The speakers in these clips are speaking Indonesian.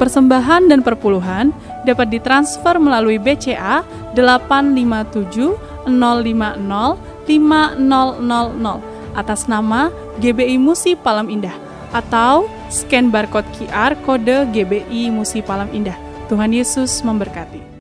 persembahan dan perpuluhan dapat ditransfer melalui BCA 857 050 5000 atas nama GBI Musi Palam Indah atau scan barcode QR kode GBI Musi Palam Indah. Tuhan Yesus memberkati.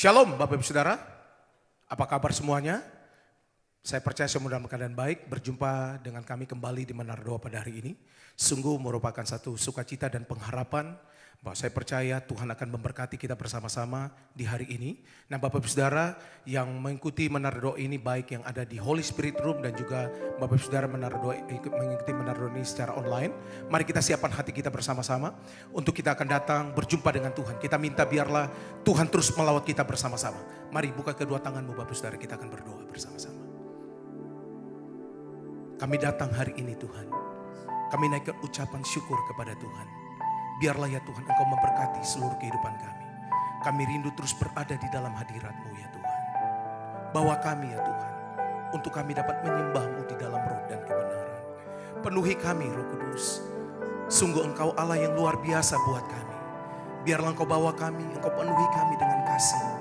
Shalom Bapak Ibu Saudara, apa kabar semuanya? Saya percaya semua dalam keadaan baik, berjumpa dengan kami kembali di Menara Doa pada hari ini. Sungguh merupakan satu sukacita dan pengharapan bahwa saya percaya Tuhan akan memberkati kita bersama-sama di hari ini. Nah Bapak Ibu Saudara yang mengikuti Menara Doa ini baik yang ada di Holy Spirit Room dan juga Bapak Ibu Saudara mengikuti Menara Doa ini secara online. Mari kita siapkan hati kita bersama-sama untuk kita akan datang berjumpa dengan Tuhan. Kita minta biarlah Tuhan terus melawat kita bersama-sama. Mari buka kedua tanganmu Bapak Ibu Saudara, kita akan berdoa bersama-sama. Kami datang hari ini Tuhan. Kami naikkan ucapan syukur kepada Tuhan. Biarlah ya Tuhan Engkau memberkati seluruh kehidupan kami. Kami rindu terus berada di dalam hadirat-Mu ya Tuhan. Bawa kami ya Tuhan, untuk kami dapat menyembah-Mu di dalam roh dan kebenaran. Penuhi kami Roh Kudus. Sungguh Engkau Allah yang luar biasa buat kami. Biarlah Engkau bawa kami, Engkau penuhi kami dengan kasih-Mu.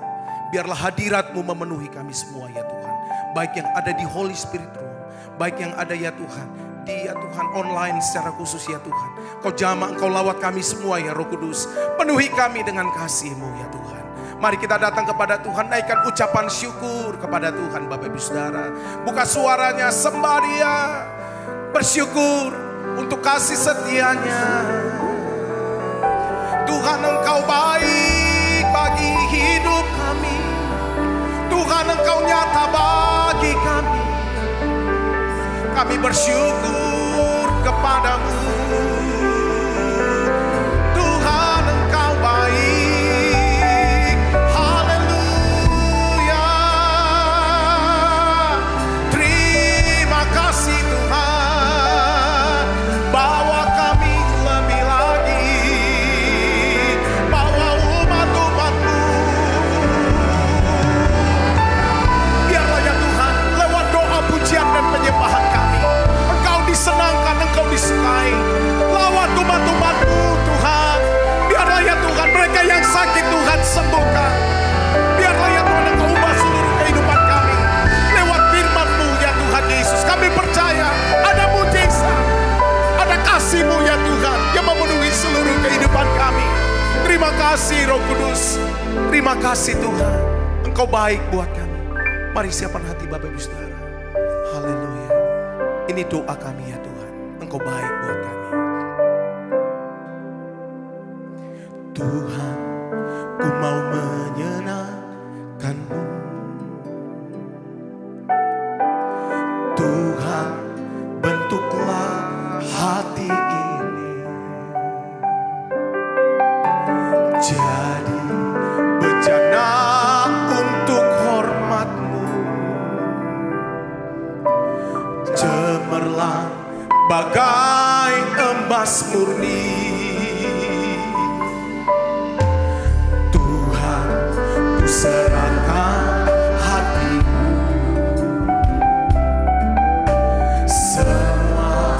Biarlah hadirat-Mu memenuhi kami semua ya Tuhan. Baik yang ada di Holy Spirit Room, baik yang ada ya Tuhan di ya Tuhan online secara khusus ya Tuhan. Kau jamah, Engkau lawat kami semua ya Roh Kudus. Penuhi kami dengan kasih-Mu ya Tuhan. Mari kita datang kepada Tuhan, naikkan ucapan syukur kepada Tuhan Bapak Ibu Saudara. Buka suaranya, sembah Dia, bersyukur untuk kasih setia-Nya. Tuhan Engkau baik bagi hidup kami. Tuhan Engkau nyata bagi kami. Kami bersyukur kepada-Mu. Tuhan Engkau baik. Haleluya. Terima kasih Tuhan. Bawa kami lebih lagi. Bawa umat-umat-Mu. Biarlah ya Tuhan, lewat doa pujian dan penyembahan kami, Engkau disenangkan, Engkau disukai. Lawat umat-umat-Mu Tuhan. Biarlah ya Tuhan, mereka yang sakit Tuhan sembuhkan. Biarlah ya Tuhan, Engkau ubah seluruh kehidupan kami. Lewat firman-Mu ya Tuhan Yesus, kami percaya ada mujizat, ada kasih-Mu ya Tuhan yang memenuhi seluruh kehidupan kami. Terima kasih Roh Kudus. Terima kasih Tuhan, Engkau baik buat kami. Mari siapkan hati Bapak Ibu Saudara. Haleluya. Ini doa kami ya Tuhan. Engkau baik buat kami. Tuhan, ku mau menyenangkan-Mu. Tuhan, bentuklah hati ini jadi bejana untuk hormat-Mu. Cemerlang bagai emas murni, Tuhan, ku serahkan hatiku. Semua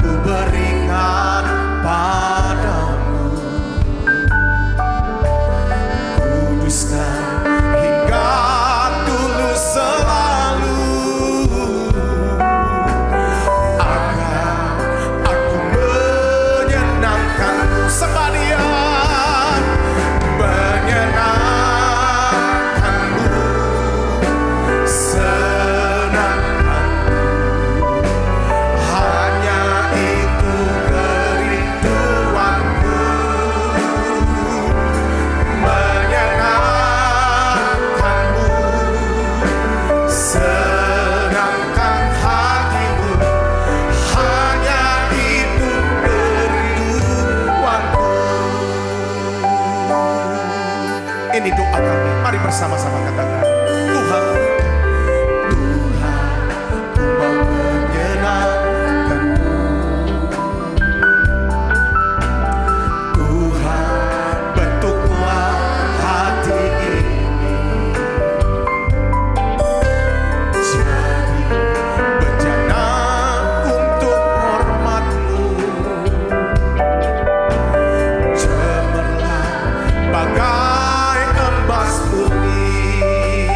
ku berikan padamu. Kuduskan hingga tulus selalu, agar aku menyenangkan-Mu. Sembahdian menyenangkan-Mu, senangkan-Mu. Hanya itu kerinduanku, menyenangkan-Mu, senangkan hatimu. Hanya itu kerinduanku. Ini doa kami, mari bersama-sama katakan, Tuhan, Tuhan, ku mau menyenangkan-Mu. Tuhan, bentuklah hati ini jadi bejana untuk hormat-Mu. Cemerlang bagai emas murni,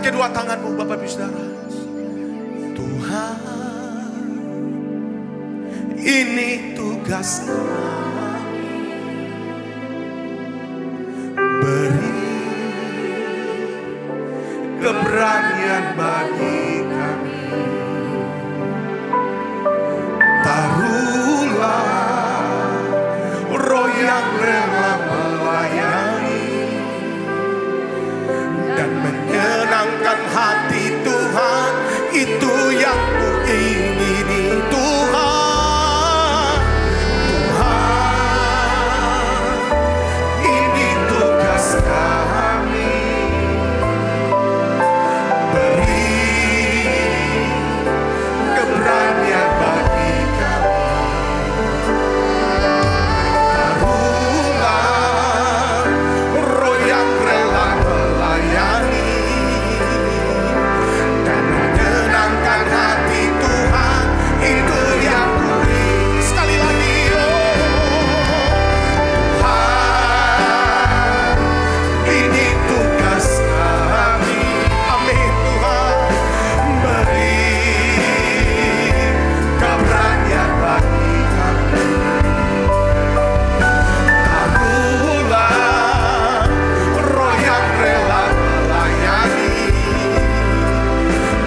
kedua tanganmu Bapak Ibu Saudara. Tuhan, ini tugas kami, beri keberanian bagi kami. Taruhlah roh yang rela melayani dan menyenangkan hati Tuhan, itu yang ku ingini. Tuhan, ini tugas kami, beri keberanian bagi kami. Taruhlah roh yang rela melayani dan menyenangkan hati Tuhan, itu yang ku ingin. Sekali lagi, Tuhan, ini tugas kami. Amin. Tuhan, beri keberanian bagi kami. Taruhlah roh yang rela melayani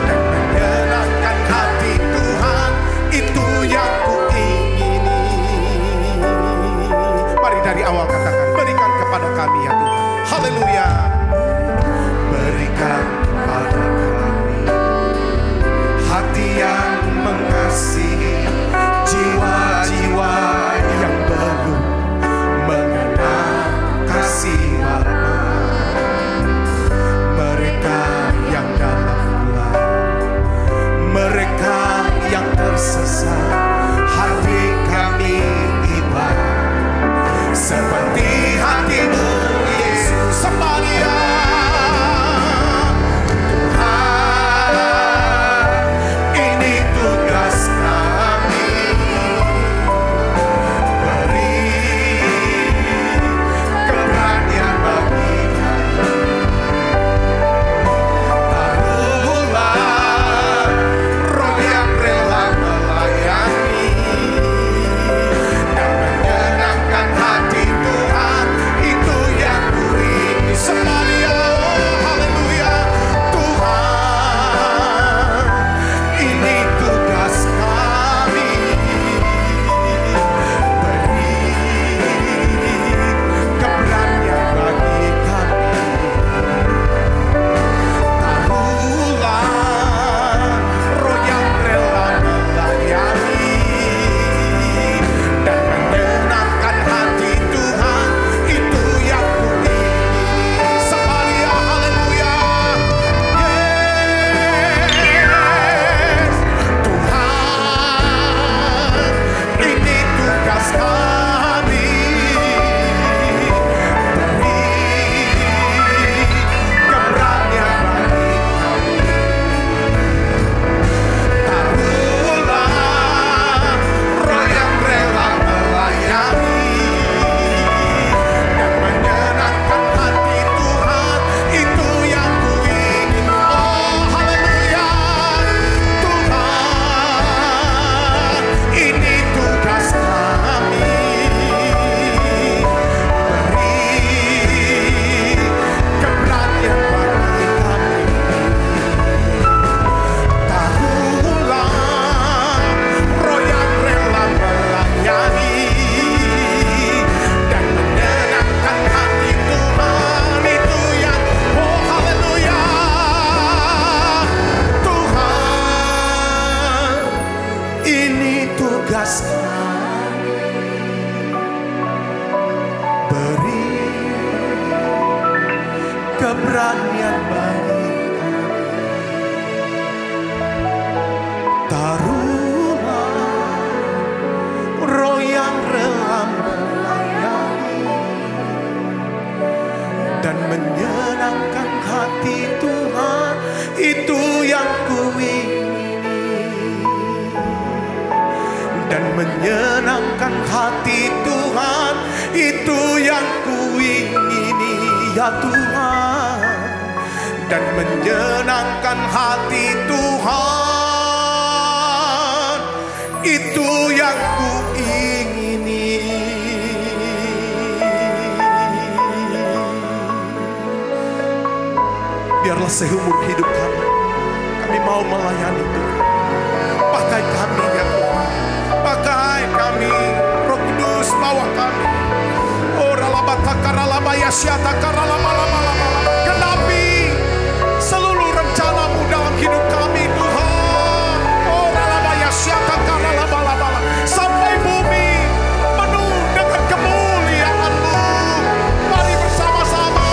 dan menyenangkan hati Tuhan, itu yang ku ingini. Mari dari awal katakan, berikan kepada kami ya Tuhan. Haleluya. Berikan pada kami hati yang mengasihi jiwa-jiwa yang belum mengenal kasih Bapa. Mereka yang dalam gelap, mereka yang tersesat, hati kami ibarat seperti hatimu Yesus. Sembahnya Tuhan, ini tugas kami, beri keberanian bagi kami. Taruhlah roh yang rela melayani dan menyenangkan hati Tuhan, itu yang ku ingin. Sembahnya, haleluya. Tuhan, ini tugas kami, beri keberanian bagi kami. Taruhlah roh yang rela melayani dan menyenangkan hati Tuhan, itu yang ku ingini. Sembahnya, haleluya. Yes, Tuhan, ini tugas kami, beri keberanian bagi kami. Taruhlah roh yang rela melayani dan menyenangkan hati Tuhan, itu yang ku ingin. Oh haleluya. Tuhan, ini tugas kami, beri keberanian bagi kami. Taruhlah roh yang rela melayani dan menyenangkan hati Tuhan, itu yang, oh haleluya. Tuhan, ini tugas kami, beri keberanian bagi kami. Taruhlah roh yang rela melayani dan menyenangkan hati Tuhan, itu yang ku ingini. Dan menyenangkan hati Tuhan, itu yang ku ingini ya Tuhan. dan menyenangkan hati Tuhan. Itu yang ku ingini. Biarlah seumur hidup kami mau melayani Tuhan. Pakai kami ya Tuhan, pakai kami. Roh Kudus bawa kami. Oh ralabata karalabaya syata karalabalabala. Genapi seluruh rencanamu dalam hidup kami Tuhan. Oh ralabaya syata karalabalabala. Sampai bumi penuh dengan kemuliaan-Mu. Mari bersama-sama.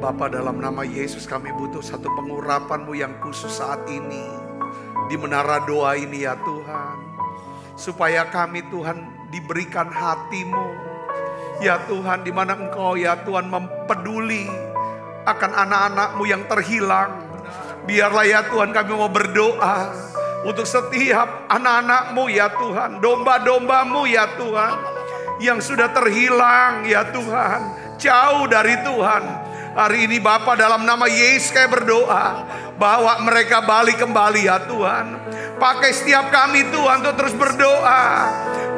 Bapa, dalam nama Yesus kami butuh satu pengurapan-Mu yang khusus saat ini. Di menara doa ini ya Tuhan. Supaya kami Tuhan diberikan hati-Mu. Ya Tuhan, di mana Engkau ya Tuhan mempeduli akan anak-anak-Mu yang terhilang. Biarlah ya Tuhan kami mau berdoa untuk setiap anak-anak-Mu ya Tuhan. Domba-domba-Mu ya Tuhan. Yang sudah terhilang ya Tuhan. Jauh dari Tuhan. Hari ini Bapa, dalam nama Yesus kami berdoa. Bawa mereka balik kembali ya Tuhan. Pakai setiap kami Tuhan untuk terus berdoa.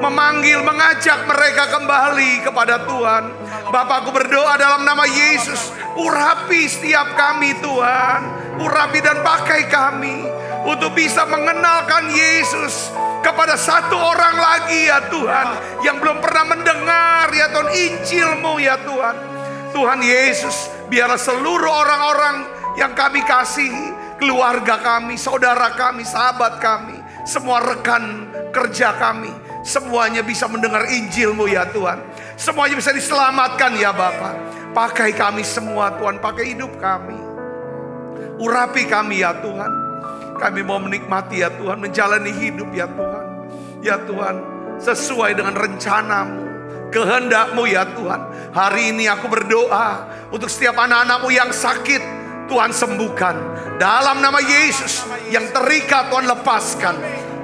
Memanggil, mengajak mereka kembali kepada Tuhan. Bapa, aku berdoa dalam nama Yesus. Urapi setiap kami Tuhan. Urapi dan pakai kami. Untuk bisa mengenalkan Yesus kepada satu orang lagi ya Tuhan. Yang belum pernah mendengar ya Tuhan Injil-Mu ya Tuhan. Tuhan Yesus, biarlah seluruh orang-orang yang kami kasihi, keluarga kami, saudara kami, sahabat kami, semua rekan kerja kami, semuanya bisa mendengar Injil-Mu ya Tuhan. Semuanya bisa diselamatkan ya Bapa. Pakai kami semua Tuhan, pakai hidup kami. Urapi kami ya Tuhan. Kami mau menikmati ya Tuhan, menjalani hidup ya Tuhan. Ya Tuhan, sesuai dengan rencana-Mu, kehendak-Mu ya Tuhan. Hari ini aku berdoa untuk setiap anak-anak-Mu yang sakit, Tuhan sembuhkan. Dalam nama Yesus, yang terikat Tuhan lepaskan.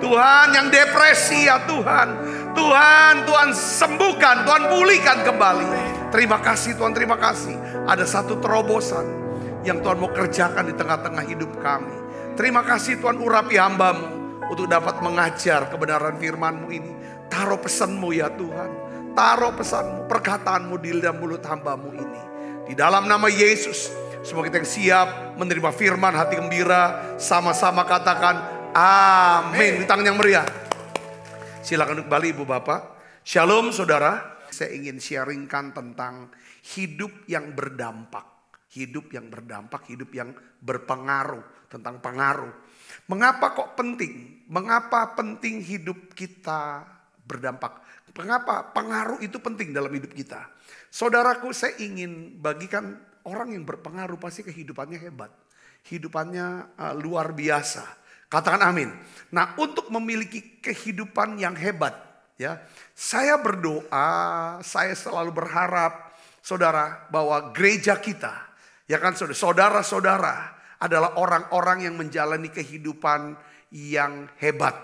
Tuhan, yang depresi ya Tuhan, Tuhan sembuhkan, Tuhan pulihkan kembali. Terima kasih Tuhan, terima kasih. Ada satu terobosan yang Tuhan mau kerjakan di tengah-tengah hidup kami. Terima kasih Tuhan, urapi hamba-Mu untuk dapat mengajar kebenaran firman-Mu ini. Taruh pesan-Mu ya Tuhan. Taruh pesan-Mu, perkataan-Mu di dalam mulut hamba-Mu ini. Di dalam nama Yesus, semua kita yang siap menerima firman, hati gembira, sama-sama katakan amin. Di tangan yang meriah. Silakan duduk kembali Ibu Bapak. Shalom saudara. Saya ingin sharingkan tentang hidup yang berdampak. Hidup yang berdampak, hidup yang berpengaruh. Tentang pengaruh. Mengapa kok penting? Mengapa penting hidup kita berdampak? Mengapa pengaruh itu penting dalam hidup kita? Saudaraku, saya ingin bagikan orang yang berpengaruh pasti kehidupannya hebat. Hidupannya luar biasa. Katakan amin. Nah, untuk memiliki kehidupan yang hebat, ya, saya berdoa, saya selalu berharap, saudara, bahwa gereja kita, ya kan, saudara-saudara adalah orang-orang yang menjalani kehidupan yang hebat.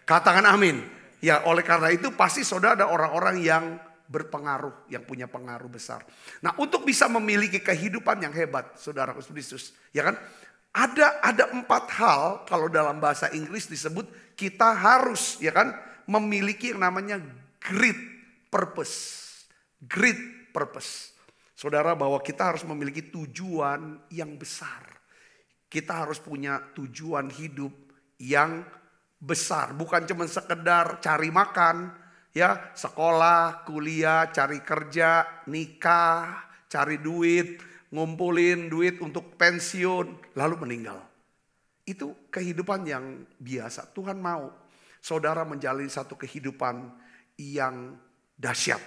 Katakan amin. Ya, oleh karena itu pasti saudara ada orang-orang yang berpengaruh, yang punya pengaruh besar. Nah, untuk bisa memiliki kehidupan yang hebat, saudara Kristus, ya kan? Ada 4 hal kalau dalam bahasa Inggris disebut kita harus, ya kan, memiliki yang namanya great purpose. Great purpose. Saudara, bahwa kita harus memiliki tujuan yang besar. Kita harus punya tujuan hidup yang besar. Bukan cuma sekedar cari makan, ya, sekolah, kuliah, cari kerja, nikah, cari duit, ngumpulin duit untuk pensiun, lalu meninggal. Itu kehidupan yang biasa. Tuhan mau saudara menjalani satu kehidupan yang dahsyat.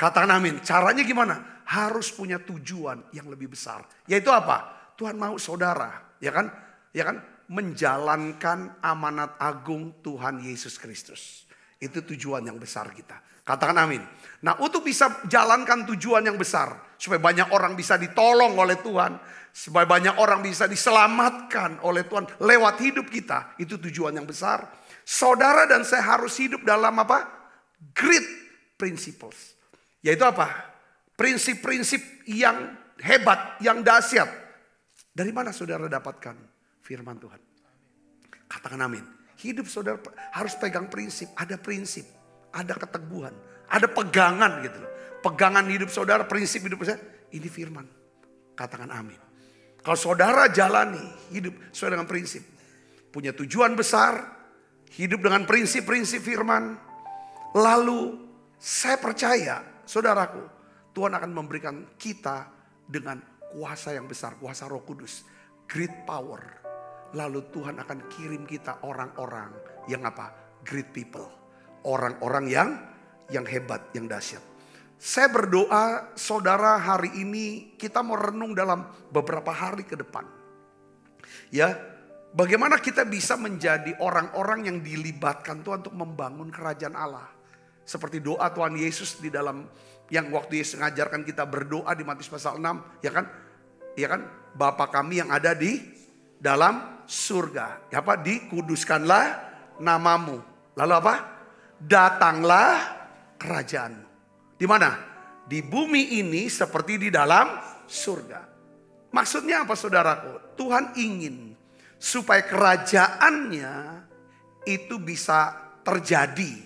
Katakan amin. Caranya gimana? Harus punya tujuan yang lebih besar. Yaitu apa? Tuhan mau saudara, ya kan? Ya kan? Menjalankan amanat agung Tuhan Yesus Kristus. Itu tujuan yang besar kita. Katakan amin. Nah, untuk bisa jalankan tujuan yang besar, supaya banyak orang bisa ditolong oleh Tuhan, supaya banyak orang bisa diselamatkan oleh Tuhan lewat hidup kita, itu tujuan yang besar. Saudara dan saya harus hidup dalam apa? Great principles. Yaitu apa? Prinsip-prinsip yang hebat, yang dahsyat. Dari mana saudara dapatkan firman Tuhan? Katakan amin. Hidup saudara harus pegang prinsip. Ada prinsip, ada keteguhan, ada pegangan gitu loh. Pegangan hidup saudara, prinsip hidup saya, ini firman. Katakan amin. Kalau saudara jalani hidup sesuai dengan prinsip, punya tujuan besar, hidup dengan prinsip-prinsip firman, lalu saya percaya, saudaraku, Tuhan akan memberikan kita dengan kuasa yang besar, kuasa Roh Kudus, great power. Lalu Tuhan akan kirim kita orang-orang yang apa? Great people. Orang-orang yang hebat, yang dahsyat. Saya berdoa saudara hari ini kita mau renung dalam beberapa hari ke depan. Ya, bagaimana kita bisa menjadi orang-orang yang dilibatkan Tuhan untuk membangun kerajaan Allah. Seperti doa Tuhan Yesus di dalam yang waktu Yesus mengajarkan kita berdoa di Matius pasal 6, ya kan? Ya kan? Bapa kami yang ada di dalam surga, ya apa? Dikuduskanlah namamu. Lalu apa? Datanglah kerajaanmu. Di mana? Di bumi ini seperti di dalam surga. Maksudnya apa saudaraku? Tuhan ingin supaya kerajaannya itu bisa terjadi.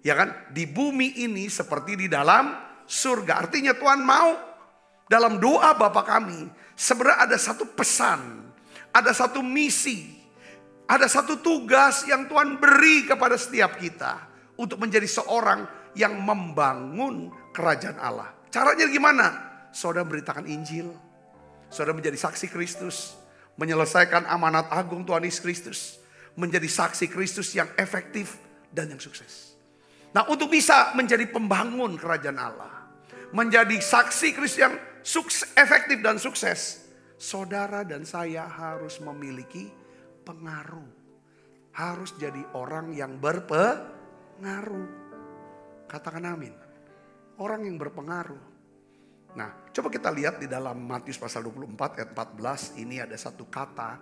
Ya kan? Di bumi ini seperti di dalam surga. Artinya Tuhan mau dalam doa Bapa kami sebenarnya ada satu pesan, ada satu misi, ada satu tugas yang Tuhan beri kepada setiap kita untuk menjadi seorang yang membangun kerajaan Allah. Caranya gimana? Saudara beritakan Injil, saudara menjadi saksi Kristus, menyelesaikan amanat agung Tuhan Yesus Kristus, menjadi saksi Kristus yang efektif dan yang sukses. Nah, untuk bisa menjadi pembangun kerajaan Allah, menjadi saksi Kristus yang efektif dan sukses, saudara dan saya harus memiliki pengaruh. Harus jadi orang yang berpengaruh. Katakan amin. Orang yang berpengaruh. Nah, coba kita lihat di dalam Matius pasal 24 ayat 14. Ini ada satu kata.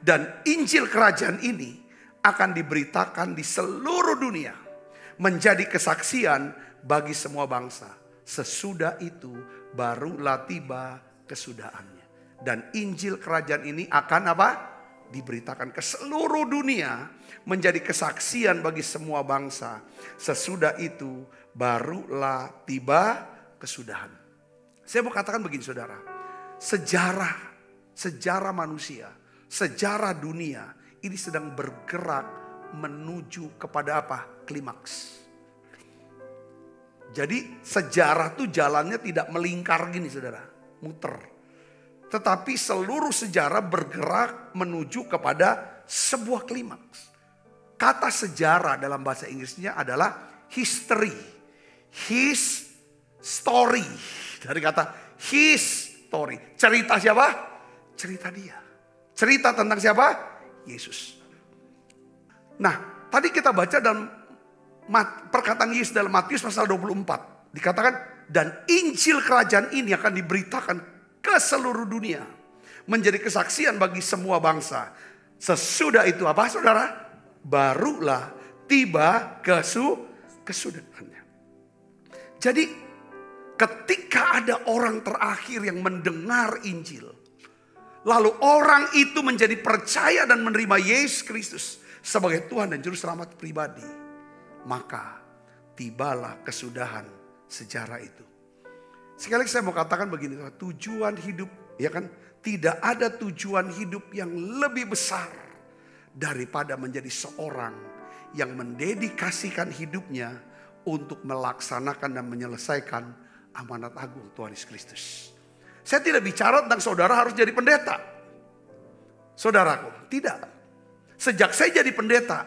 Dan Injil kerajaan ini akan diberitakan di seluruh dunia, menjadi kesaksian bagi semua bangsa. sesudah itu barulah tiba kesudahannya. Dan Injil kerajaan ini akan apa? Diberitakan ke seluruh dunia, menjadi kesaksian bagi semua bangsa. Sesudah itu barulah tiba kesudahan. Saya mau katakan begini saudara, sejarah manusia, sejarah dunia ini sedang bergerak menuju kepada apa? Klimaks. Jadi sejarah tuh jalannya tidak melingkar gini saudara, muter. Tetapi seluruh sejarah bergerak menuju kepada sebuah klimaks. Kata sejarah dalam bahasa Inggrisnya adalah history. His story. Dari kata his story. Cerita siapa? Cerita dia. Cerita tentang siapa? Yesus. Nah, tadi kita baca dalam perkataan Yesus dalam Matius pasal 24. Dikatakan, dan Injil kerajaan ini akan diberitakan ke seluruh dunia. Menjadi kesaksian bagi semua bangsa. Sesudah itu apa saudara? Barulah tiba kesudahannya. Jadi ketika ada orang terakhir yang mendengar Injil. Lalu orang itu menjadi percaya dan menerima Yesus Kristus sebagai Tuhan dan Juru Selamat pribadi. Maka tibalah kesudahan sejarah itu. Sekali lagi saya mau katakan begini, tujuan hidup, ya kan, tidak ada tujuan hidup yang lebih besar daripada menjadi seorang yang mendedikasikan hidupnya untuk melaksanakan dan menyelesaikan amanat agung Tuhan Yesus Kristus. Saya tidak bicara tentang saudara harus jadi pendeta. Saudaraku, tidak. Sejak saya jadi pendeta,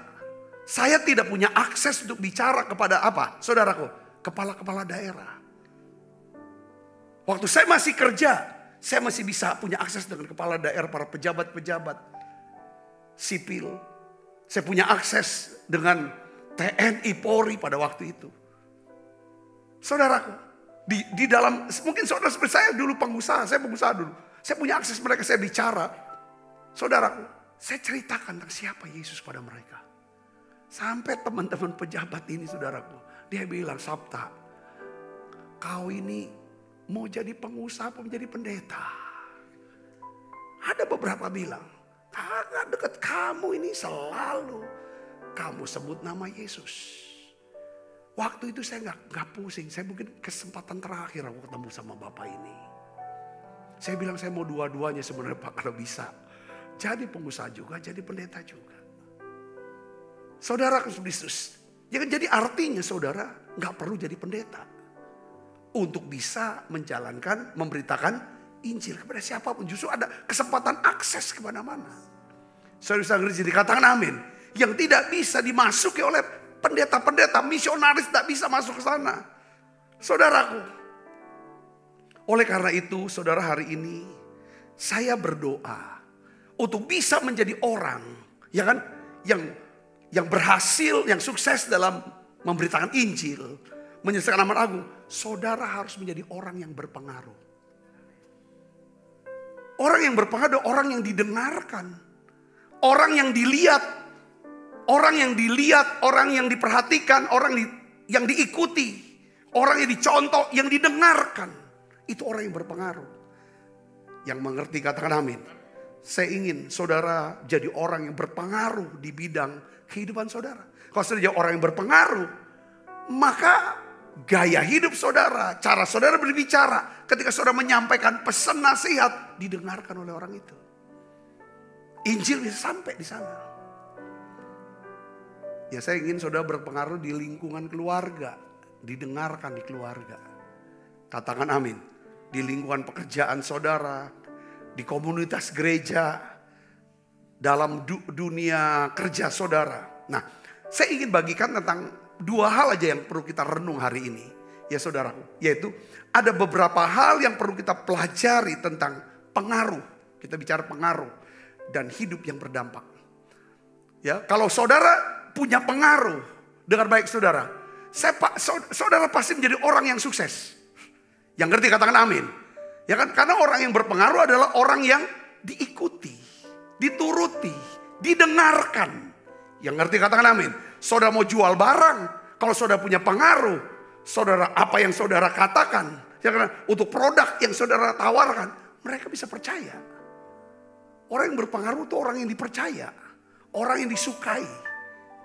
saya tidak punya akses untuk bicara kepada apa? Saudaraku, kepala-kepala daerah. Waktu saya masih kerja, saya masih bisa punya akses dengan kepala daerah, para pejabat-pejabat sipil. Saya punya akses dengan TNI Polri pada waktu itu. Saudaraku, di dalam, mungkin saudara seperti saya dulu pengusaha, saya pengusaha dulu. Saya punya akses mereka, saya bicara. Saudaraku, saya ceritakan tentang siapa Yesus pada mereka. Sampai teman-teman pejabat ini saudaraku, dia bilang, Sabta, kau ini mau jadi pengusaha atau menjadi pendeta? Ada beberapa bilang, kagak, dekat kamu ini selalu kamu sebut nama Yesus. Waktu itu saya nggak pusing, saya mungkin kesempatan terakhir aku ketemu sama bapak ini. Saya bilang saya mau dua-duanya sebenarnya Pak, kalau bisa. Jadi pengusaha juga, jadi pendeta juga. Saudara Kristus, jadi artinya saudara nggak perlu jadi pendeta untuk bisa menjalankan, memberitakan Injil kepada siapapun. Justru ada kesempatan akses kemana-mana. Saudara bisa dikatakan amin. Yang tidak bisa dimasuki oleh pendeta-pendeta, misionaris tidak bisa masuk ke sana. Saudaraku. Oleh karena itu, saudara, hari ini saya berdoa untuk bisa menjadi orang, ya kan, yang berhasil, yang sukses dalam memberitakan Injil, menyelesaikan amanat agung. Saudara harus menjadi orang yang berpengaruh. Orang yang berpengaruh, orang yang didengarkan, orang yang dilihat, orang yang diperhatikan, orang yang diikuti, orang yang dicontoh, yang didengarkan. Itu orang yang berpengaruh. Yang mengerti katakan amin. Saya ingin saudara jadi orang yang berpengaruh di bidang kehidupan saudara. Kalau saudara jadi orang yang berpengaruh, maka gaya hidup saudara, cara saudara berbicara, ketika saudara menyampaikan pesan nasihat, didengarkan oleh orang itu. Injil bisa sampai di sana. Ya, saya ingin saudara berpengaruh di lingkungan keluarga, didengarkan di keluarga. Katakan amin. Di lingkungan pekerjaan saudara, di komunitas gereja, dalam dunia kerja saudara. Nah, saya ingin bagikan tentang dua hal aja yang perlu kita renung hari ini. Ya saudaraku, yaitu ada beberapa hal yang perlu kita pelajari tentang pengaruh. Kita bicara pengaruh dan hidup yang berdampak. Ya, kalau saudara punya pengaruh dengan baik saudara, saudara pasti menjadi orang yang sukses. Yang ngerti katakan amin. Ya kan, karena orang yang berpengaruh adalah orang yang diikuti, dituruti, didengarkan. Yang ngerti katakan amin. Saudara mau jual barang, kalau saudara punya pengaruh, saudara, apa yang saudara katakan, ya kan, untuk produk yang saudara tawarkan, mereka bisa percaya. Orang yang berpengaruh itu orang yang dipercaya, orang yang disukai,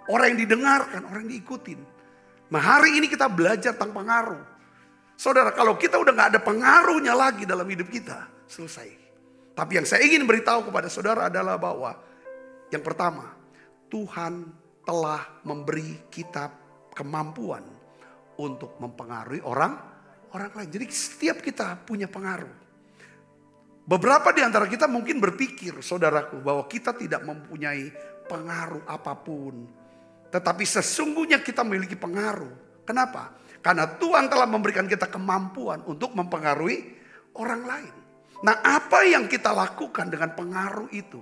orang yang didengarkan, orang yang diikutin. Nah, hari ini kita belajar tentang pengaruh. Saudara, kalau kita udah gak ada pengaruhnya lagi dalam hidup kita, selesai. Tapi yang saya ingin beritahu kepada saudara adalah bahwa yang pertama, Tuhan telah memberi kita kemampuan untuk mempengaruhi orang lain. Jadi setiap kita punya pengaruh. Beberapa di antara kita mungkin berpikir, saudaraku, bahwa kita tidak mempunyai pengaruh apapun. Tetapi sesungguhnya kita memiliki pengaruh. Kenapa? Karena Tuhan telah memberikan kita kemampuan untuk mempengaruhi orang lain. Nah, apa yang kita lakukan dengan pengaruh itu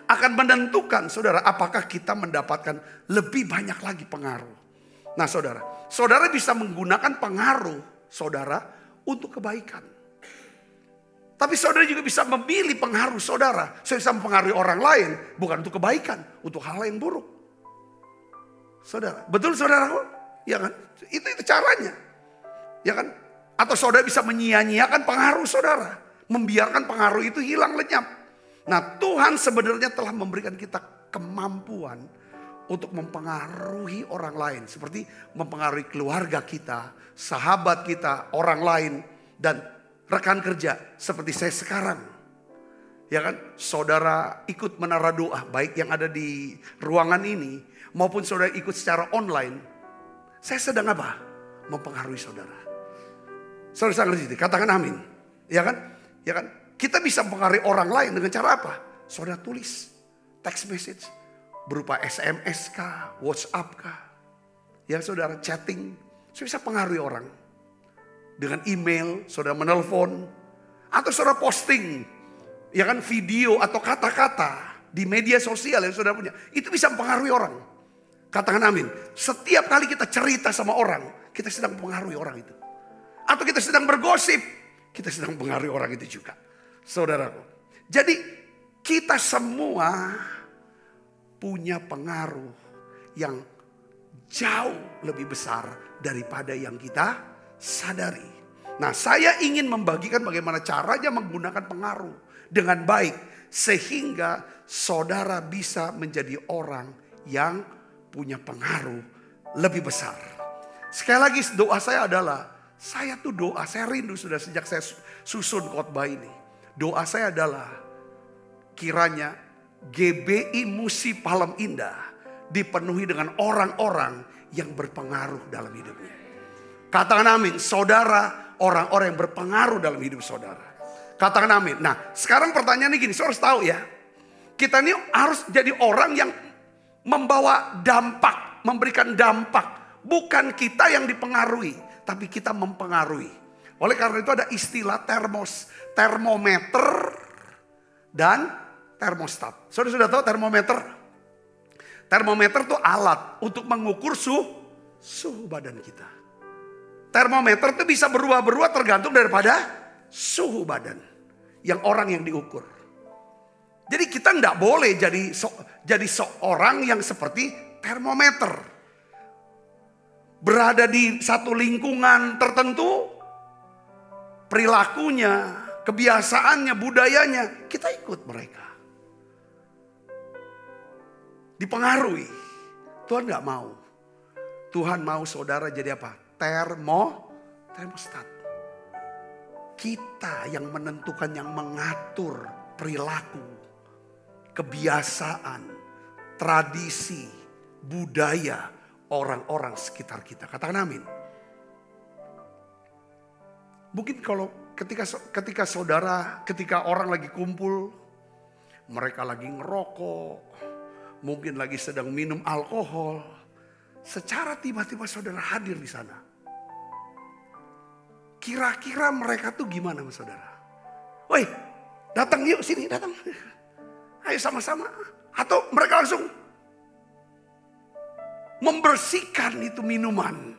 akan menentukan, saudara, apakah kita mendapatkan lebih banyak lagi pengaruh. Nah, saudara bisa menggunakan pengaruh saudara untuk kebaikan. Tapi saudara juga bisa memilih pengaruh saudara. Saya bisa mempengaruhi orang lain bukan untuk kebaikan, untuk hal yang buruk. Saudara, betul saudaraku? Ya kan? Itu caranya. Ya kan? Atau saudara bisa menyia-nyiakan pengaruh saudara, membiarkan pengaruh itu hilang lenyap. Nah, Tuhan sebenarnya telah memberikan kita kemampuan untuk mempengaruhi orang lain. Seperti mempengaruhi keluarga kita, sahabat kita, orang lain, dan rekan kerja. Seperti saya sekarang. Ya kan, saudara ikut menara doa, baik yang ada di ruangan ini, maupun saudara ikut secara online. Saya sedang apa? Mempengaruhi saudara. Saudara ngerti, katakan amin. Ya kan? Ya kan? Kita bisa mempengaruhi orang lain dengan cara apa? Saudara tulis text message berupa SMS kah, WhatsApp kah. Ya saudara chatting, saudara bisa pengaruhi orang. Dengan email, saudara menelpon, atau saudara posting, ya kan, video atau kata-kata di media sosial yang saudara punya. Itu bisa mempengaruhi orang. Katakan amin. Setiap kali kita cerita sama orang, kita sedang mempengaruhi orang itu. Atau kita sedang bergosip, kita sedang mempengaruhi orang itu juga. Saudaraku. Jadi kita semua punya pengaruh yang jauh lebih besar daripada yang kita sadari. Nah, saya ingin membagikan bagaimana caranya menggunakan pengaruh dengan baik. Sehingga saudara bisa menjadi orang yang punya pengaruh lebih besar. Sekali lagi doa saya adalah, saya rindu sudah sejak saya susun khotbah ini. Doa saya adalah kiranya GBI Musi Palem Indah dipenuhi dengan orang-orang yang berpengaruh dalam hidupnya. Katakan amin, saudara, orang-orang yang berpengaruh dalam hidup saudara. Katakan amin. Nah, sekarang pertanyaannya gini, saudara harus tahu ya. Kita ini harus jadi orang yang membawa dampak, memberikan dampak. Bukan kita yang dipengaruhi, tapi kita mempengaruhi. Oleh karena itu ada istilah termometer dan termostat. Saudara sudah tahu termometer? Termometer itu alat untuk mengukur suhu badan kita. Termometer itu bisa berubah-ubah tergantung daripada suhu badan yang orang yang diukur. Jadi kita tidak boleh jadi seorang yang seperti termometer. Berada di satu lingkungan tertentu, perilakunya, kebiasaannya, budayanya, kita ikut mereka. Dipengaruhi. Tuhan gak mau. Tuhan mau saudara jadi apa? Termostat. Kita yang menentukan, yang mengatur perilaku, kebiasaan, tradisi, budaya orang-orang sekitar kita. Katakan amin. Mungkin kalau ketika orang lagi kumpul, mereka lagi ngerokok, mungkin lagi sedang minum alkohol, secara tiba-tiba saudara hadir di sana. Kira-kira mereka tuh gimana saudara? Woi, datang yuk sini, datang. Ayo sama-sama. Atau mereka langsung membersihkan itu minuman,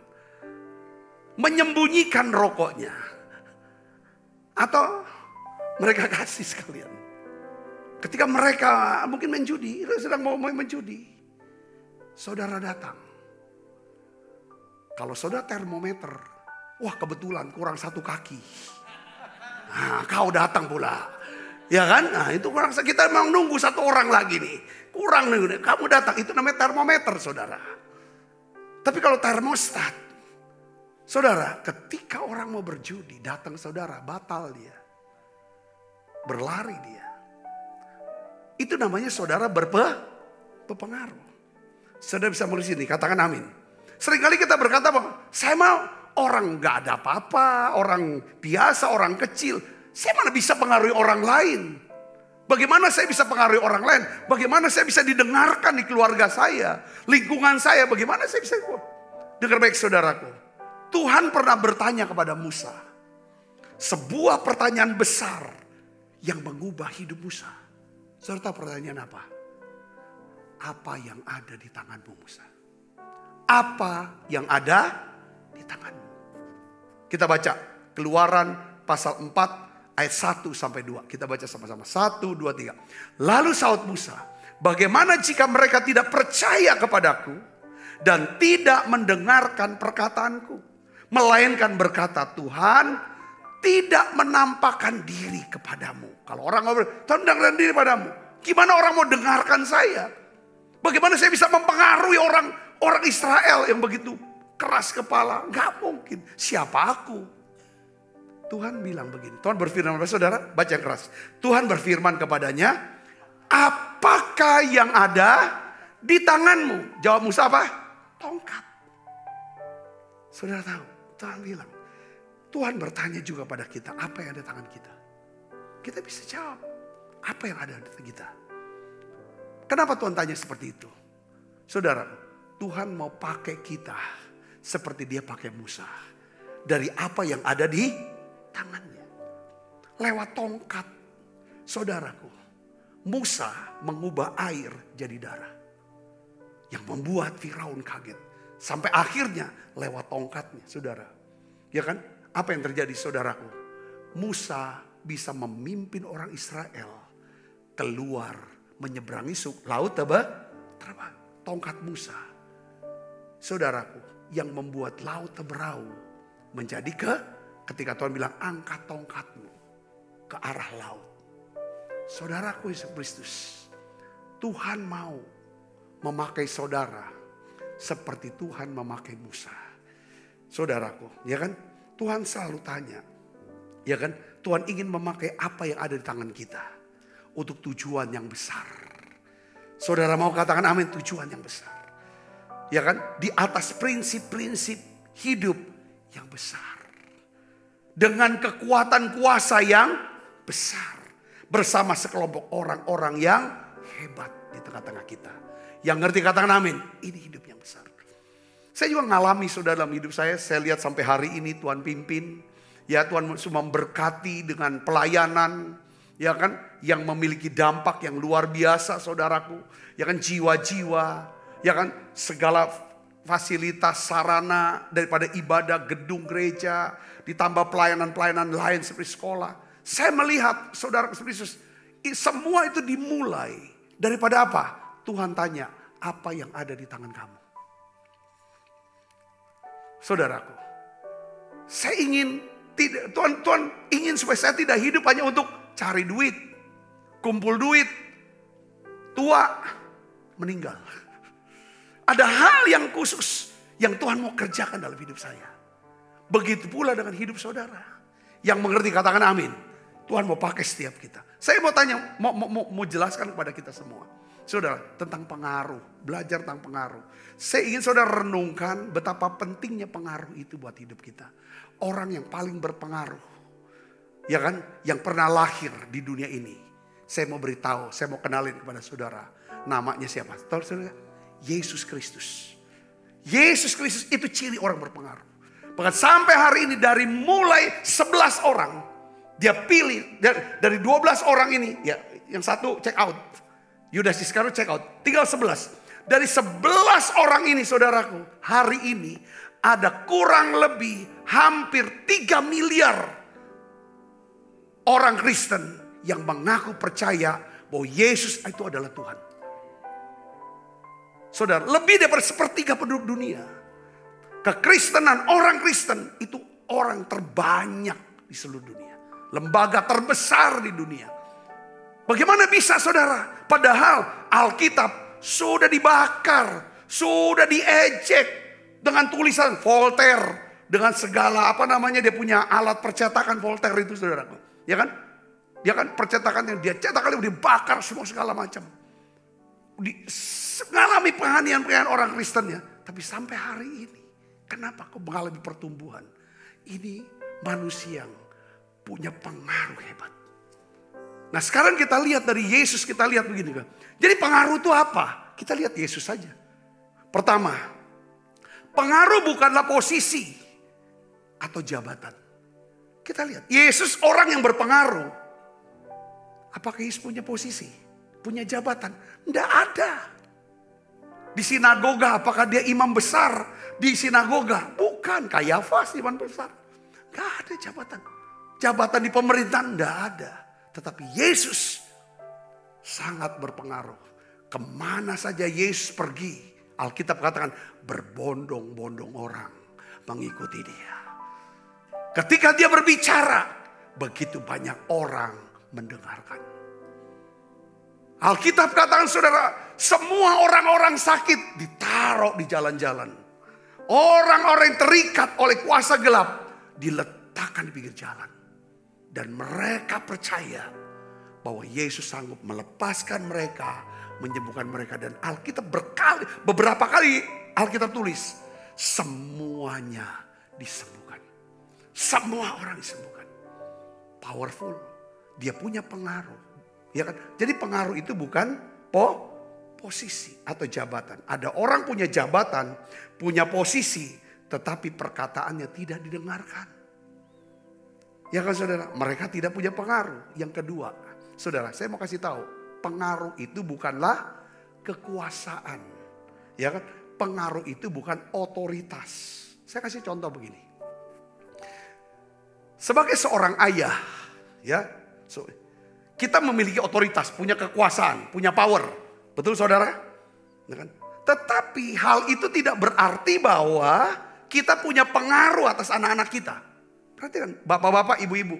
menyembunyikan rokoknya. Atau mereka kasih sekalian. Ketika mereka mungkin sedang mau menjudi. Saudara datang. Kalau saudara termometer, wah kebetulan kurang 1 kaki. Nah, kau datang pula. Ya kan? Nah itu kurang, kita memang nunggu 1 orang lagi nih. Kurang nih, kamu datang. Itu namanya termometer saudara. Tapi kalau termostat, saudara, ketika orang mau berjudi, datang saudara, batal dia. Berlari dia. Itu namanya saudara berpengaruh. Saudara bisa mulai sini, katakan amin. Seringkali kita berkata bahwa saya mau orang gak ada apa-apa, orang biasa, orang kecil. Saya mana bisa pengaruhi orang lain? Bagaimana saya bisa pengaruhi orang lain? Bagaimana saya bisa didengarkan di keluarga saya, lingkungan saya? Bagaimana saya bisa? Dengar baik saudaraku. Tuhan pernah bertanya kepada Musa. Sebuah pertanyaan besar yang mengubah hidup Musa. Saudara tahu pertanyaan apa? Apa yang ada di tanganmu Musa? Apa yang ada di tanganmu? Kita baca Keluaran pasal 4 ayat 1 sampai 2. Kita baca sama-sama. 1, 2, 3. Lalu saud Musa, bagaimana jika mereka tidak percaya kepadaku dan tidak mendengarkan perkataanku, melainkan berkata, Tuhan tidak menampakkan diri kepadamu. Kalau orang ngomong, Tuhan menampakkan diri padamu. Gimana orang mau dengarkan saya? Bagaimana saya bisa mempengaruhi orang Israel yang begitu keras kepala? Gak mungkin. Siapa aku? Tuhan bilang begini. Tuhan berfirman kepada saudara, baca yang keras. Tuhan berfirman kepadanya, apakah yang ada di tanganmu? Jawab Musa apa? Tongkat. Saudara tahu, Tuhan bilang. Tuhan bertanya juga pada kita, apa yang ada di tangan kita? Kita bisa jawab, apa yang ada di tangan kita? Kenapa Tuhan tanya seperti itu? Saudara, Tuhan mau pakai kita seperti dia pakai Musa. Dari apa yang ada di tangannya. Lewat tongkat. Saudaraku, Musa mengubah air jadi darah. Yang membuat Firaun kaget. Sampai akhirnya lewat tongkatnya, saudara. Ya kan? Apa yang terjadi saudaraku? Musa bisa memimpin orang Israel keluar menyeberangi laut terbang. Tongkat Musa. Saudaraku, yang membuat laut Teberau menjadi ketika Tuhan bilang angkat tongkatmu ke arah laut. Saudaraku Yesus Kristus, Tuhan mau memakai saudara seperti Tuhan memakai Musa. Saudaraku, ya kan? Tuhan selalu tanya, ya kan? Tuhan ingin memakai apa yang ada di tangan kita untuk tujuan yang besar. Saudara mau katakan amin, tujuan yang besar. Ya kan? Di atas prinsip-prinsip hidup yang besar. Dengan kekuatan kuasa yang besar. Bersama sekelompok orang-orang yang hebat di tengah-tengah kita. Yang ngerti katakan amin, ini hidup yang besar. Saya juga ngalami saudara dalam hidup saya lihat sampai hari ini Tuhan pimpin. Ya Tuhan semua memberkati dengan pelayanan. Ya kan, yang memiliki dampak yang luar biasa saudaraku. Ya kan, jiwa-jiwa. Ya kan, segala fasilitas sarana daripada ibadah, gedung gereja. Ditambah pelayanan-pelayanan lain seperti sekolah. Saya melihat saudara Kristus, semua itu dimulai daripada apa? Tuhan tanya, apa yang ada di tangan kamu? Saudaraku, saya ingin Tuhan ingin supaya saya tidak hidup hanya untuk cari duit, kumpul duit, tua, meninggal. Ada hal yang khusus yang Tuhan mau kerjakan dalam hidup saya. Begitu pula dengan hidup saudara. Yang mengerti katakan amin. Tuhan mau pakai setiap kita. Saya mau tanya, mau jelaskan kepada kita semua. Saudara, tentang pengaruh. Belajar tentang pengaruh. Saya ingin saudara renungkan betapa pentingnya pengaruh itu buat hidup kita. Orang yang paling berpengaruh. Ya kan? Yang pernah lahir di dunia ini. Saya mau beritahu, saya mau kenalin kepada saudara. Namanya siapa? Tahu saudara? Yesus Kristus. Yesus Kristus itu ciri orang berpengaruh. Bahkan sampai hari ini dari mulai 11 orang. Dia pilih dari 12 orang ini. Ya, yang satu check out. Yudas Iskariot check out. Tinggal 11. Dari 11 orang ini saudaraku. Hari ini ada kurang lebih hampir 3 miliar orang Kristen yang mengaku percaya bahwa Yesus itu adalah Tuhan. Saudara, lebih daripada sepertiga penduduk dunia. Kekristenan, orang Kristen itu orang terbanyak di seluruh dunia. Lembaga terbesar di dunia. Bagaimana bisa saudara? Padahal Alkitab sudah dibakar, sudah diejek dengan tulisan Voltaire, dengan segala dia punya alat percetakan Voltaire itu saudaraku. Ya kan? Dia kan percetakan yang dia cetak kali dibakar semua segala macam. Mengalami penganiayaan orang Kristennya. Tapi sampai hari ini, kenapa kok mengalami pertumbuhan? Ini manusia yang punya pengaruh hebat. Nah sekarang kita lihat dari Yesus, kita lihat begini kan. Jadi pengaruh itu apa? Kita lihat Yesus saja. Pertama, pengaruh bukanlah posisi atau jabatan. Kita lihat, Yesus orang yang berpengaruh. Apakah Yesus punya posisi? Punya jabatan? Tidak ada. Di sinagoga, apakah dia imam besar di sinagoga? Bukan, Kayafas imam besar. Gak ada jabatan. Jabatan di pemerintahan gak ada. Tetapi Yesus sangat berpengaruh. Kemana saja Yesus pergi, Alkitab katakan berbondong-bondong orang mengikuti dia. Ketika dia berbicara, begitu banyak orang mendengarkan. Alkitab katakan saudara, semua orang-orang sakit ditaruh di jalan-jalan. Orang-orang yang terikat oleh kuasa gelap diletakkan di pinggir jalan. Dan mereka percaya bahwa Yesus sanggup melepaskan mereka, menyembuhkan mereka. Dan Alkitab beberapa kali Alkitab tulis, semuanya disembuhkan. Semua orang disembuhkan. Powerful. Dia punya pengaruh. Ya kan? Jadi pengaruh itu bukan posisi atau jabatan. Ada orang punya jabatan, punya posisi, tetapi perkataannya tidak didengarkan. Ya kan saudara, mereka tidak punya pengaruh. Yang kedua, saudara, saya mau kasih tahu, pengaruh itu bukanlah kekuasaan. Ya kan, pengaruh itu bukan otoritas. Saya kasih contoh begini. Sebagai seorang ayah, ya, kita memiliki otoritas, punya kekuasaan, punya power. Betul saudara? Ya kan? Tetapi hal itu tidak berarti bahwa kita punya pengaruh atas anak-anak kita. Perhatikan bapak-bapak, ibu-ibu.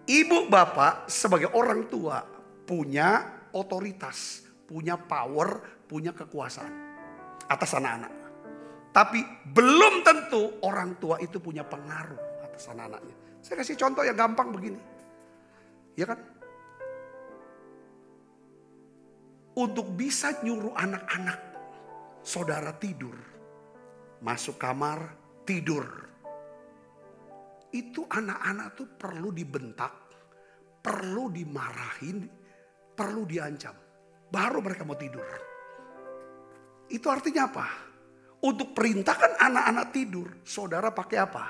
Ibu bapak sebagai orang tua punya otoritas, punya power, punya kekuasaan atas anak-anak. Tapi belum tentu orang tua itu punya pengaruh atas anak-anaknya. Saya kasih contoh yang gampang begini. Ya kan? Untuk bisa nyuruh anak-anak saudara tidur, masuk kamar, tidur. Itu anak-anak tuh perlu dibentak, perlu dimarahin, perlu diancam. Baru mereka mau tidur. Itu artinya apa? Untuk perintahkan anak-anak tidur, saudara pakai apa?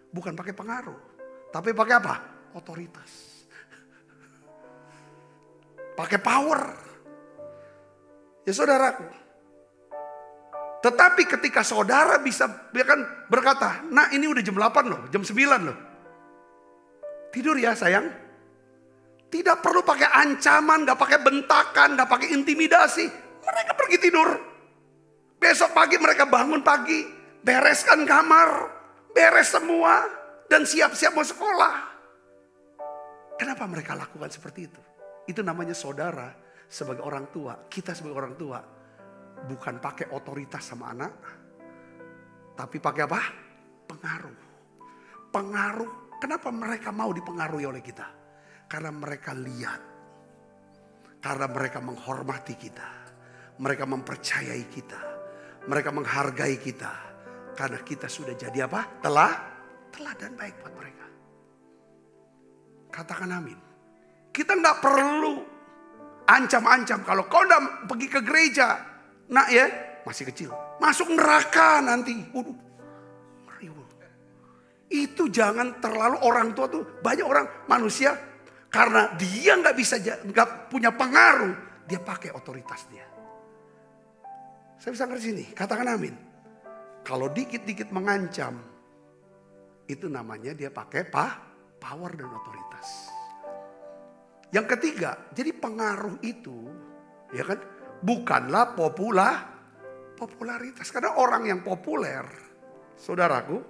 Bukan pakai pengaruh, tapi pakai apa? Otoritas. Pakai power. Ya saudaraku. Tetapi ketika saudara bisa berkata, nah ini udah jam 8 loh, jam 9 loh. Tidur ya sayang. Tidak perlu pakai ancaman, gak pakai bentakan, gak pakai intimidasi. Mereka pergi tidur. Besok pagi mereka bangun pagi, bereskan kamar, beres semua, dan siap-siap mau sekolah. Kenapa mereka lakukan seperti itu? Itu namanya saudara sebagai orang tua, kita sebagai orang tua. Bukan pakai otoritas sama anak, tapi pakai apa? Pengaruh. Pengaruh. Kenapa mereka mau dipengaruhi oleh kita? Karena mereka lihat. Karena mereka menghormati kita. Mereka mempercayai kita. Mereka menghargai kita. Karena kita sudah jadi apa? Teladan baik buat mereka. Katakan amin. Kita nggak perlu ancam-ancam. Kalau kau udah pergi ke gereja, nak ya, masih kecil, masuk neraka nanti. Itu jangan terlalu orang tua tuh, banyak orang manusia karena dia nggak punya pengaruh, dia pakai otoritas dia. Saya bisa ngerti sini, katakan amin. Kalau dikit-dikit mengancam, itu namanya dia pakai power dan otoritas. Yang ketiga, jadi pengaruh itu, ya kan? Bukanlah popularitas. Karena orang yang populer, Saudaraku,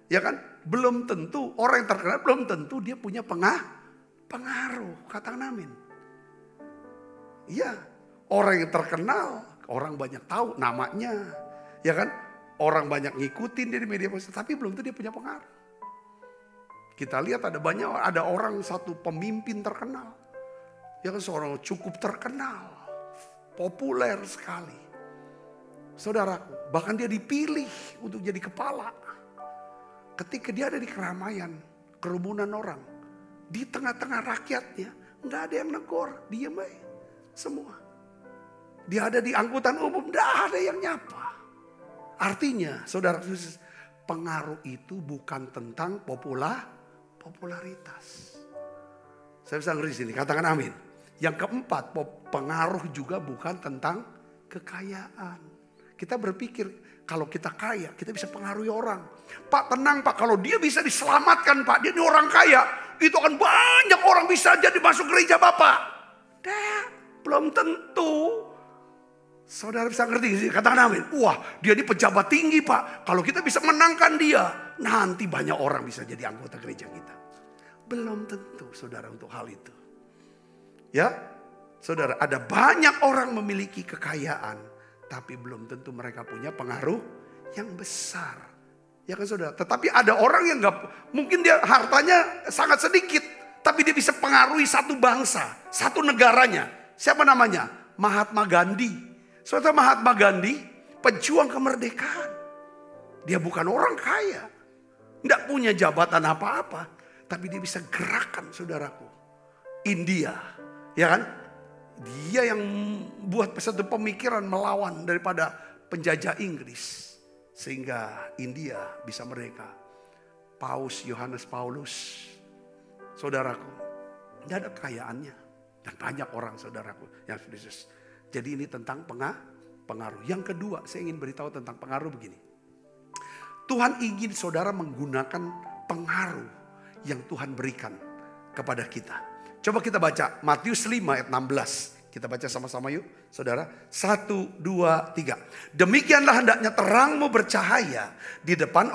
ya kan? Belum tentu orang yang terkenal, belum tentu dia punya pengaruh. Katakan amin. Iya, orang yang terkenal, orang banyak tahu namanya. Ya kan? Orang banyak ngikutin dia di media sosial, tapi belum tentu dia punya pengaruh. Kita lihat ada orang satu pemimpin terkenal. Ya kan, seorang cukup terkenal. Populer sekali. Saudaraku, bahkan dia dipilih untuk jadi kepala. Ketika dia ada di keramaian, kerumunan orang, di tengah-tengah rakyatnya, nggak ada yang negor, diam aja semua. Dia ada di angkutan umum, nggak ada yang nyapa. Artinya, saudara, pengaruh itu bukan tentang popularitas. Saya bisa ngeri sini, katakan amin. Yang keempat, pengaruh juga bukan tentang kekayaan. Kita berpikir kalau kita kaya, kita bisa pengaruhi orang. Pak, tenang Pak, kalau dia bisa diselamatkan Pak, dia ini orang kaya, itu akan banyak orang bisa jadi masuk gereja Bapak. Belum tentu. Saudara bisa ngerti sih, katakan amin. Wah, dia ini pejabat tinggi Pak, kalau kita bisa menangkan dia, nanti banyak orang bisa jadi anggota gereja kita. Belum tentu saudara untuk hal itu. Ya, saudara, ada banyak orang memiliki kekayaan, tapi belum tentu mereka punya pengaruh yang besar. Ya kan saudara, tetapi ada orang yang mungkin dia hartanya sangat sedikit, tapi dia bisa pengaruhi satu bangsa, satu negaranya. Siapa namanya? Mahatma Gandhi. Saudara, Mahatma Gandhi, pejuang kemerdekaan. Dia bukan orang kaya, tidak punya jabatan apa-apa, tapi dia bisa gerakan saudaraku. India, ya kan? Dia yang buat satu pemikiran melawan daripada penjajah Inggris. Sehingga India bisa merdeka. Paus Yohanes Paulus. Saudaraku, tidak ada kekayaannya. Dan banyak orang saudaraku yang Yesus. Jadi ini tentang pengaruh. Yang kedua, saya ingin beritahu tentang pengaruh begini. Tuhan ingin saudara menggunakan pengaruh yang Tuhan berikan kepada kita. Coba kita baca Matius 5 ayat 16. Kita baca sama-sama yuk saudara. 1, 2, 3. Demikianlah hendaknya terangmu bercahaya di depan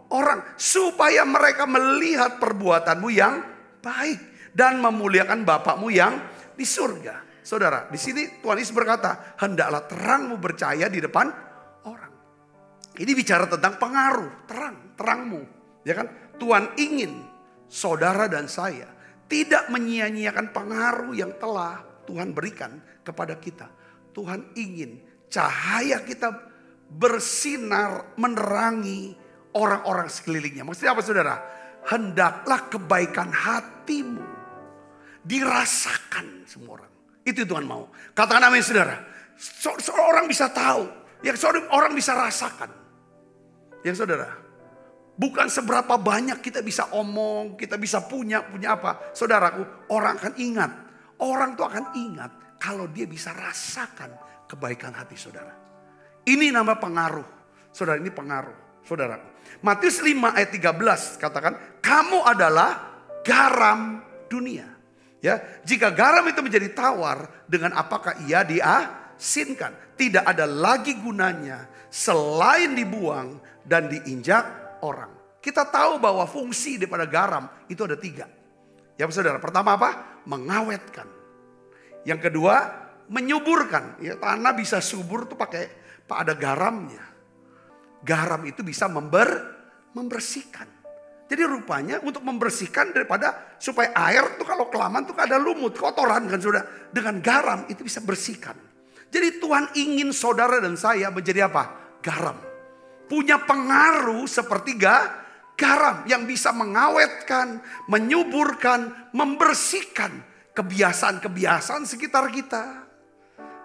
orang. Supaya mereka melihat perbuatanmu yang baik. Dan memuliakan Bapakmu yang di surga. Saudara, di sini Tuhan Yesus berkata, hendaklah terangmu bercahaya di depan orang. Ini bicara tentang pengaruh, terangmu. Ya kan? Tuhan ingin saudara dan saya tidak menyia-nyiakan pengaruh yang telah Tuhan berikan kepada kita. Tuhan ingin cahaya kita bersinar menerangi orang-orang sekelilingnya. Maksudnya apa saudara? Hendaklah kebaikan hatimu dirasakan semua orang. Itu Tuhan mau. Katakan amin saudara. Seorang bisa tahu. Yang orang bisa rasakan. Yang saudara. Bukan seberapa banyak kita bisa omong. Kita bisa punya apa. Saudaraku, orang akan ingat. Orang tuh akan ingat. Kalau dia bisa rasakan kebaikan hati saudara. Ini nama pengaruh. Saudara, ini pengaruh. Saudaraku. Matius 5 ayat 13 katakan. Kamu adalah garam dunia. Ya, jika garam itu menjadi tawar, dengan apakah ia diasinkan? Tidak ada lagi gunanya selain dibuang dan diinjak orang. Kita tahu bahwa fungsi daripada garam itu ada 3. Ya saudara, pertama apa? Mengawetkan. Yang kedua, menyuburkan. Ya, tanah bisa subur tuh pakai ada garamnya. Garam itu bisa membersihkan. Jadi rupanya untuk membersihkan daripada supaya air tuh kalau kelamaan tuh ada lumut, kotoran kan saudara. Dengan garam itu bisa bersihkan. Jadi Tuhan ingin saudara dan saya menjadi apa? Garam. Punya pengaruh seperti garam yang bisa mengawetkan, menyuburkan, membersihkan kebiasaan-kebiasaan sekitar kita.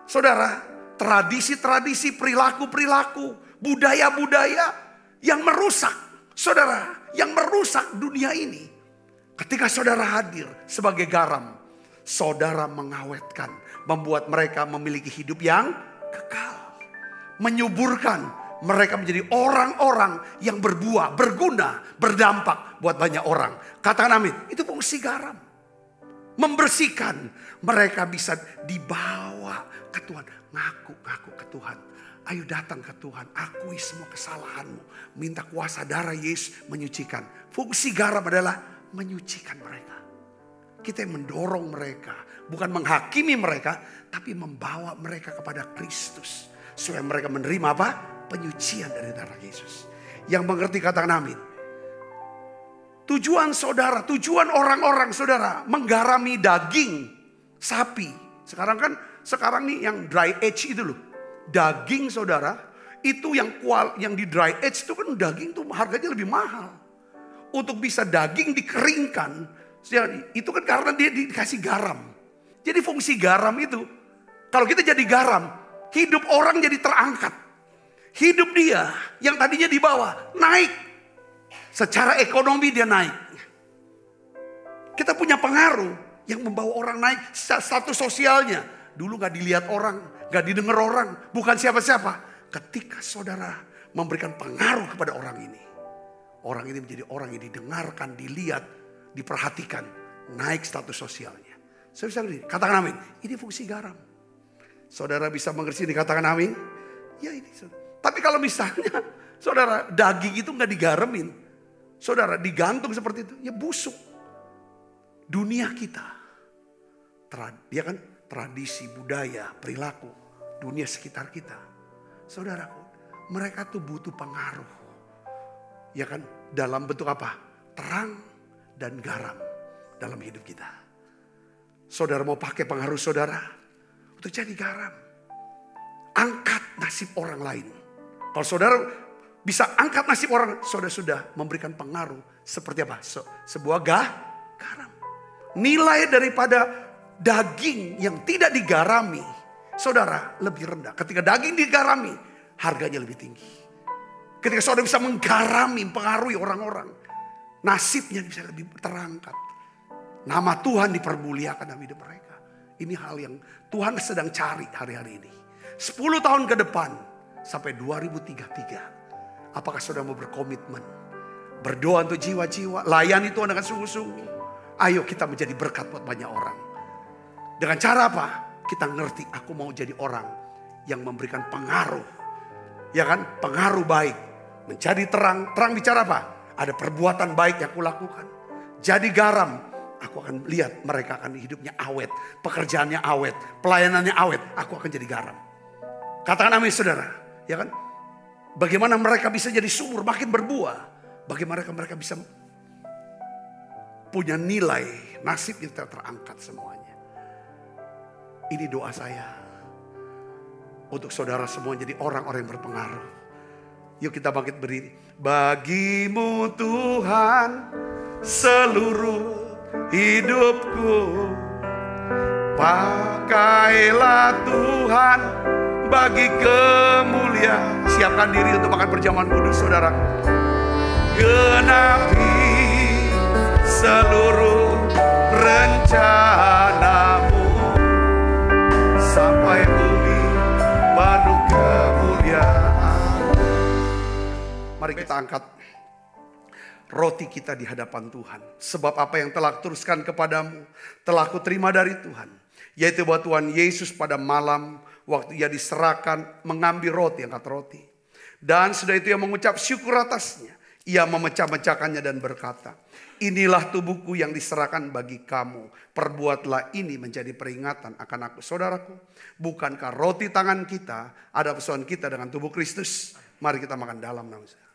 Saudara, tradisi-tradisi, perilaku-perilaku, budaya-budaya yang merusak. Saudara, yang merusak dunia ini. Ketika saudara hadir sebagai garam, saudara mengawetkan, membuat mereka memiliki hidup yang kekal. Menyuburkan, mereka menjadi orang-orang yang berbuah, berguna, berdampak buat banyak orang. Katakan amin, itu fungsi garam. Membersihkan, mereka bisa dibawa ke Tuhan. Ngaku ke Tuhan. Ayo datang ke Tuhan, akui semua kesalahanmu. Minta kuasa darah Yesus menyucikan. Fungsi garam adalah menyucikan mereka. Kita yang mendorong mereka, bukan menghakimi mereka, tapi membawa mereka kepada Kristus. Supaya mereka menerima apa? Penyucian dari darah Yesus. Yang mengerti katakan amin. Tujuan saudara, tujuan orang-orang saudara menggarami daging sapi. Sekarang nih yang dry age itu loh. Daging saudara itu yang di dry age itu kan daging tuh harganya lebih mahal. Untuk bisa daging dikeringkan itu kan karena dia dikasih garam. Jadi fungsi garam itu, kalau kita jadi garam, hidup orang jadi terangkat. Hidup dia yang tadinya di bawah naik. Secara ekonomi dia naik. Kita punya pengaruh yang membawa orang naik status sosialnya. Dulu gak dilihat orang, gak didengar orang, bukan siapa-siapa. Ketika saudara memberikan pengaruh kepada orang ini. Orang ini menjadi orang yang didengarkan, dilihat, diperhatikan. Naik status sosialnya. Saudara, katakan amin. Ini fungsi garam. Saudara bisa mengerti ini, katakan amin. Ya ini. Tapi kalau misalnya saudara daging itu gak digaramin. Saudara digantung seperti itu, ya busuk. Dunia kita. Dia kan tradisi, budaya, perilaku. Dunia sekitar kita. Saudaraku, mereka tuh butuh pengaruh. Ya kan, dalam bentuk apa? Terang dan garam dalam hidup kita. Saudara mau pakai pengaruh saudara untuk jadi garam. Angkat nasib orang lain. Kalau saudara bisa angkat nasib orang, saudara sudah memberikan pengaruh seperti apa? Sebuah garam. Nilai daripada daging yang tidak digarami, saudara lebih rendah. Ketika daging digarami, harganya lebih tinggi. Ketika saudara bisa menggarami, mempengaruhi orang-orang, nasibnya bisa lebih terangkat. Nama Tuhan dipermuliakan dalam hidup mereka. Ini hal yang Tuhan sedang cari hari-hari ini. 10 tahun ke depan, sampai 2033. Apakah saudara mau berkomitmen? Berdoa untuk jiwa-jiwa. Layani Tuhan dengan sungguh-sungguh. Ayo kita menjadi berkat buat banyak orang. Dengan cara apa? Kita ngerti aku mau jadi orang yang memberikan pengaruh. Ya kan? Pengaruh baik. Menjadi terang. Terang bicara apa? Ada perbuatan baik yang aku lakukan. Jadi garam. Aku akan lihat mereka akan hidupnya awet. Pekerjaannya awet. Pelayanannya awet. Aku akan jadi garam. Katakan amin saudara. Ya kan? Bagaimana mereka bisa jadi subur, makin berbuah. Bagaimana mereka bisa punya nilai, nasib yang terangkat semuanya. Ini doa saya. Untuk saudara semua jadi orang-orang yang berpengaruh. Yuk kita bangkit berdiri. Bagimu Tuhan seluruh hidupku. Pakailah Tuhan bagi kemuliaan. Siapkan diri untuk makan perjamuan kudus saudara. Genapi seluruh rencanamu sampai bumi penuh kemuliaan. Mari kita angkat roti kita di hadapan Tuhan. Sebab apa yang telah kuteruskan kepadamu telah kuterima dari Tuhan. Yaitu bahwa Tuhan Yesus pada malam waktu ia diserahkan mengambil roti, angkat roti. Dan sudah itu ia mengucap syukur atasnya. Ia memecah-mecahkannya dan berkata, inilah tubuhku yang diserahkan bagi kamu. Perbuatlah ini menjadi peringatan akan aku. Saudaraku, bukankah roti tangan kita ada persoalan kita dengan tubuh Kristus? Mari kita makan dalam nama saya.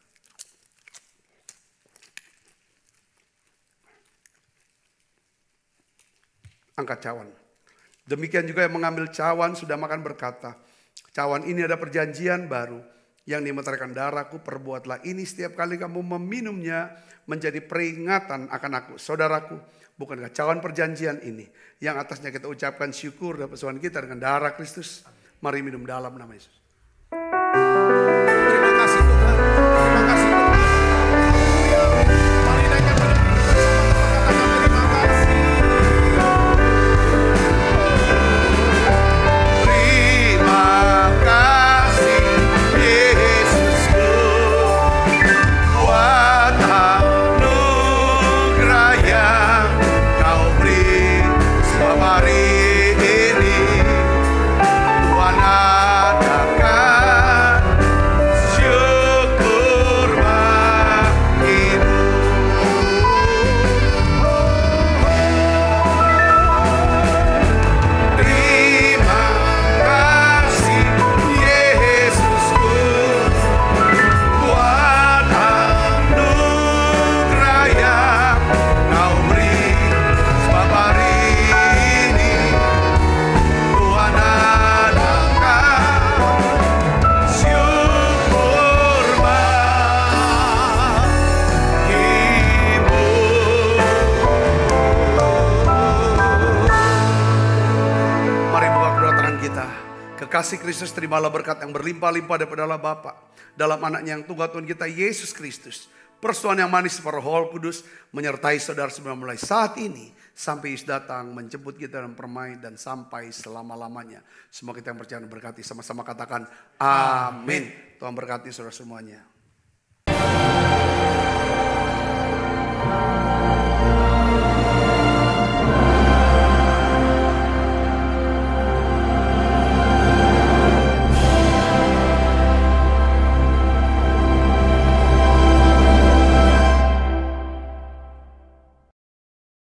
Angkat cawan. Demikian juga yang mengambil cawan sudah makan berkata, cawan ini ada perjanjian baru yang dimeteraikan darahku, perbuatlah ini setiap kali kamu meminumnya menjadi peringatan akan aku. Saudaraku, bukankah cawan perjanjian ini yang atasnya kita ucapkan syukur dan persoalan kita dengan darah Kristus? Mari minum dalam nama Yesus. Terima kasih Tuhan. Terima kasih Tuhan. Mari naikkan pada diri bersama-sama, katakan terima kasih. Hari ini Tuhan adakan kasih Kristus, terimalah berkat yang berlimpah-limpah daripada Allah Bapa dalam anaknya yang tunggal Tuhan kita Yesus Kristus. Persetujuan yang manis para Roh Kudus menyertai saudara semua mulai saat ini sampai Yesus datang menjemput kita dalam permai dan sampai selama-lamanya. Semua kita yang percaya berkati sama-sama katakan amin. Tuhan berkati saudara semuanya.